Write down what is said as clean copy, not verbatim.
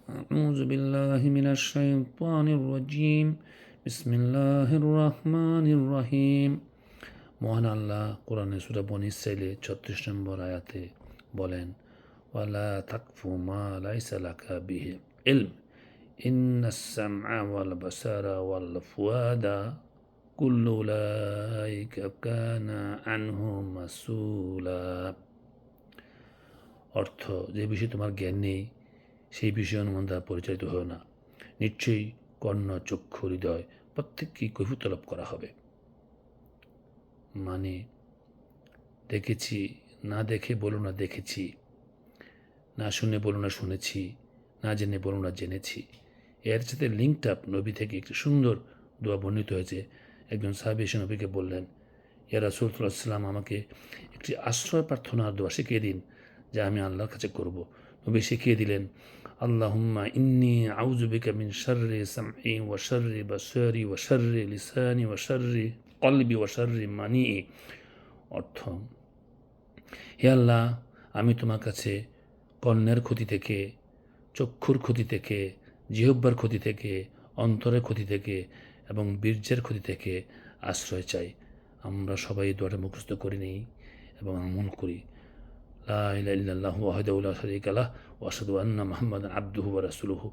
أعوذ بالله من الشيطان الرجيم بسم الله الرحمن الرحيم মহান আল্লাহ কোরআনে সূরা বনী ইসরাঈলে 36 নম্বর আয়াতে বলেন ওয়ালা তাকফু মা লাইসা লাকা বিহি ইলম ইন্নাস সামআ ওয়াল বাসারা ওয়াল ফুআদা কুল্লু উলাইকা কানা আনহু মাসউলা। অর্থ, যে বিষয়ে তোমার জ্ঞান নেই সেই বিষয়ে অনুমান দ্বারা পরিচালিত হয় না। নিশ্চয়ই কর্ণ, চক্ষু, হৃদয় প্রত্যেককেই কৈফিয়ত তলব করা হবে। মানে, দেখেছি না দেখে বলো না দেখেছি, না শুনে বলো না শুনেছি, না জেনে বলো না জেনেছি। এর সাথে লিঙ্কড আপ নবী থেকে একটি সুন্দর দোয়া বর্ণিত হয়েছে। একজন সাহাবী এসে নবীকে বললেন, ইয়া রাসূলুল্লাহ সাল্লাল্লাহু আলাইহি ওয়াসাল্লাম, আমাকে একটি আশ্রয় প্রার্থনার দোয়া শিখিয়ে দিন যা আমি আল্লাহর কাছে করব। নবী শিখিয়ে দিলেন, আল্লাহুম্মা ইন্নী আউযু বিকা মিন শাররি সামঈ ওয়া শাররি বাসারি ওয়া শাররি লিসানি ওয়া শাররি কলবি ওয়া শাররি মানিই। অর্থ, হে আল্লাহ, আমি তোমার কাছে কর্ণের ক্ষতি থেকে, চক্ষুর ক্ষতি থেকে, জিহ্বার ক্ষতি থেকে, অন্তরের ক্ষতি থেকে এবং বীর্যের ক্ষতি থেকে আশ্রয় চাই। আমরা সবাই এই দোয়াটা মুখস্থ করে নিই এবং আমল করি। লা ইলাহা ইল্লাল্লাহু ওয়াহদাহু লা শারীকা লাহু ওয়া আশহাদু আন্না মুহাম্মাদান আবদুহু ওয়া রাসূলুহু।